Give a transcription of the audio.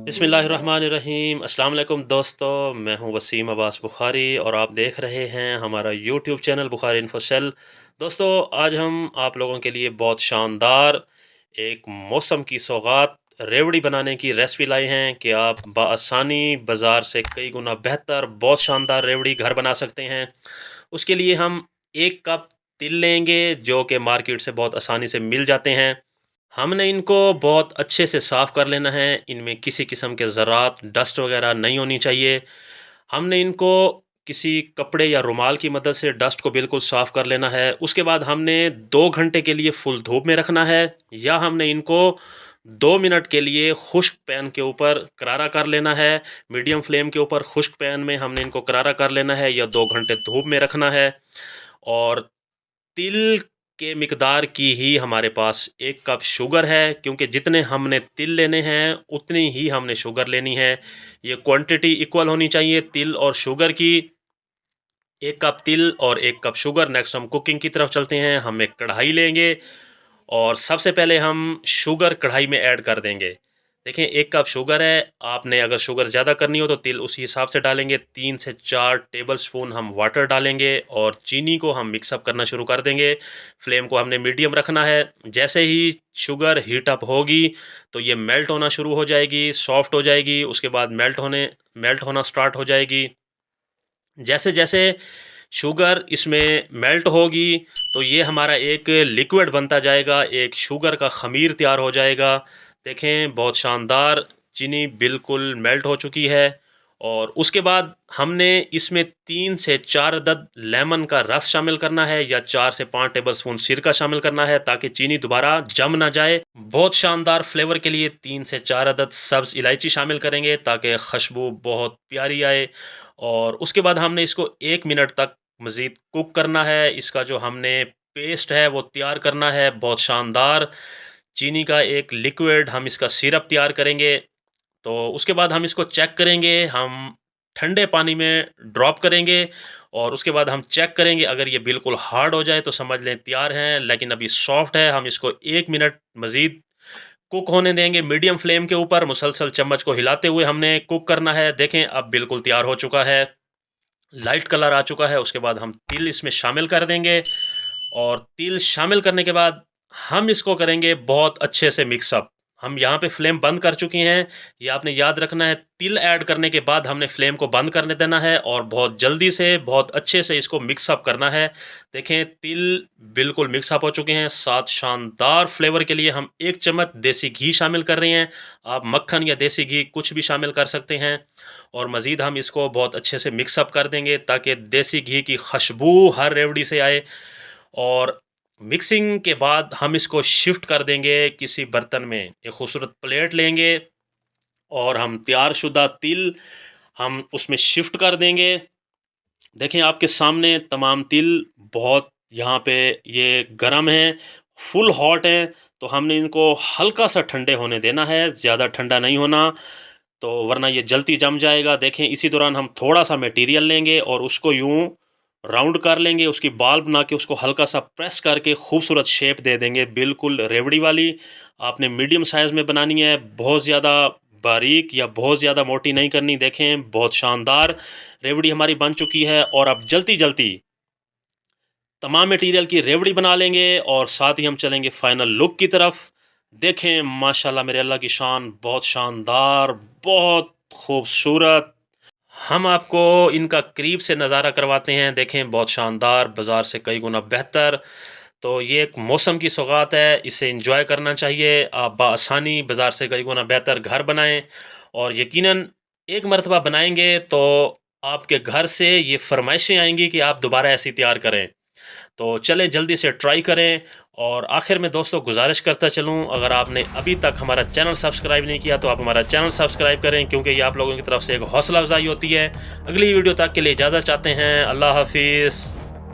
बिस्मिल्लाहिर्रहमानिर्रहीम। अस्सलाम वालेकुम दोस्तों, मैं हूं वसीम अब्बास बुखारी और आप देख रहे हैं हमारा यूट्यूब चैनल बुखारी इन्फोसेल। दोस्तों, आज हम आप लोगों के लिए बहुत शानदार एक मौसम की सौगात रेवड़ी बनाने की रेसिपी लाए हैं कि आप बआसानी बाज़ार से कई गुना बेहतर बहुत शानदार रेवड़ी घर बना सकते हैं। उसके लिए हम 1 कप तिल लेंगे जो कि मार्केट से बहुत आसानी से मिल जाते हैं। हमने इनको बहुत अच्छे से साफ़ कर लेना है, इनमें किसी किस्म के ज़रात, डस्ट वग़ैरह नहीं होनी चाहिए। हमने इनको किसी कपड़े या रुमाल की मदद से डस्ट को बिल्कुल साफ़ कर लेना है। उसके बाद हमने 2 घंटे के लिए फुल धूप में रखना है या हमने इनको 2 मिनट के लिए खुश्क पैन के ऊपर करारा कर लेना है। मीडियम फ्लेम के ऊपर खुश्क पैन में हमने इनको करारा कर लेना है या 2 घंटे धूप में रखना है। और तिल के मिकदार की ही हमारे पास 1 कप शुगर है, क्योंकि जितने हमने तिल लेने हैं उतनी ही हमने शुगर लेनी है। ये क्वांटिटी इक्वल होनी चाहिए तिल और शुगर की। 1 कप तिल और 1 कप शुगर। नेक्स्ट हम कुकिंग की तरफ चलते हैं। हम एक कढ़ाई लेंगे और सबसे पहले हम शुगर कढ़ाई में ऐड कर देंगे। देखें, 1 कप शुगर है, आपने अगर शुगर ज़्यादा करनी हो तो तिल उसी हिसाब से डालेंगे। 3 से 4 टेबल स्पून हम वाटर डालेंगे और चीनी को हम मिक्सअप करना शुरू कर देंगे। फ्लेम को हमने मीडियम रखना है। जैसे ही शुगर हीट अप होगी तो ये मेल्ट होना शुरू हो जाएगी, सॉफ्ट हो जाएगी। उसके बाद मेल्ट होना स्टार्ट हो जाएगी। जैसे जैसे शुगर इसमें मेल्ट होगी तो ये हमारा एक लिक्विड बनता जाएगा, एक शुगर का ख़मीर तैयार हो जाएगा। देखें, बहुत शानदार चीनी बिल्कुल मेल्ट हो चुकी है। और उसके बाद हमने इसमें 3 से 4 अदद लेमन का रस शामिल करना है या 4 से 5 टेबल स्पून सिरका शामिल करना है ताकि चीनी दोबारा जम ना जाए। बहुत शानदार फ्लेवर के लिए 3 से 4 अदद सब्ज़ इलायची शामिल करेंगे ताकि खुशबू बहुत प्यारी आए। और उसके बाद हमने इसको 1 मिनट तक मज़ीद कुक करना है। इसका जो हमने पेस्ट है वो तैयार करना है। बहुत शानदार चीनी का एक लिक्विड हम इसका सिरप तैयार करेंगे। तो उसके बाद हम इसको चेक करेंगे, हम ठंडे पानी में ड्रॉप करेंगे और उसके बाद हम चेक करेंगे। अगर ये बिल्कुल हार्ड हो जाए तो समझ लें तैयार हैं, लेकिन अभी सॉफ्ट है। हम इसको 1 मिनट मज़ीद कुक होने देंगे मीडियम फ्लेम के ऊपर। मुसलसल चम्मच को हिलाते हुए हमने कुक करना है। देखें, अब बिल्कुल तैयार हो चुका है, लाइट कलर आ चुका है। उसके बाद हम तिल इसमें शामिल कर देंगे और तिल शामिल करने के बाद हम इसको करेंगे बहुत अच्छे से मिक्सअप। हम यहाँ पे फ्लेम बंद कर चुके हैं, ये आपने याद रखना है। तिल ऐड करने के बाद हमने फ्लेम को बंद करने देना है और बहुत जल्दी से बहुत अच्छे से इसको मिक्सअप करना है। देखें, तिल बिल्कुल मिक्सअप हो चुके हैं। साथ शानदार फ्लेवर के लिए हम 1 चम्मच देसी घी शामिल कर रहे हैं। आप मक्खन या देसी घी कुछ भी शामिल कर सकते हैं। और मज़ीद हम इसको बहुत अच्छे से मिक्सअप कर देंगे ताकि देसी घी की खुशबू हर रेवड़ी से आए। और मिक्सिंग के बाद हम इसको शिफ्ट कर देंगे किसी बर्तन में। एक खूबसूरत प्लेट लेंगे और हम तैयार शुदा तिल हम उसमें शिफ्ट कर देंगे। देखें, आपके सामने तमाम तिल बहुत यहाँ पे ये गरम है, फुल हॉट है। तो हमने इनको हल्का सा ठंडे होने देना है, ज़्यादा ठंडा नहीं होना, तो वरना ये जल्दी जम जाएगा। देखें, इसी दौरान हम थोड़ा सा मटेरियल लेंगे और उसको यूं राउंड कर लेंगे, उसकी बाल बना के उसको हल्का सा प्रेस करके खूबसूरत शेप दे देंगे, बिल्कुल रेवड़ी वाली। आपने मीडियम साइज़ में बनानी है, बहुत ज़्यादा बारीक या बहुत ज़्यादा मोटी नहीं करनी। देखें, बहुत शानदार रेवड़ी हमारी बन चुकी है। और अब जल्दी जल्दी तमाम मटेरियल की रेवड़ी बना लेंगे और साथ ही हम चलेंगे फाइनल लुक की तरफ। देखें, माशाल्लाह मेरे अल्लाह की शान, बहुत शानदार, बहुत खूबसूरत। हम आपको इनका करीब से नज़ारा करवाते हैं। देखें, बहुत शानदार, बाज़ार से कई गुना बेहतर। तो ये एक मौसम की सौगात है, इसे एंजॉय करना चाहिए। आप बआसानी बाज़ार से कई गुना बेहतर घर बनाएं और यकीनन एक मरतबा बनाएंगे तो आपके घर से ये फरमाइशें आएंगी कि आप दोबारा ऐसी तैयार करें। तो चलें, जल्दी से ट्राई करें। और आखिर में दोस्तों गुजारिश करता चलूँ, अगर आपने अभी तक हमारा चैनल सब्सक्राइब नहीं किया तो आप हमारा चैनल सब्सक्राइब करें, क्योंकि ये आप लोगों की तरफ से एक हौसला अफजाई होती है। अगली वीडियो तक के लिए इजाज़त चाहते हैं। अल्लाह हाफिज़।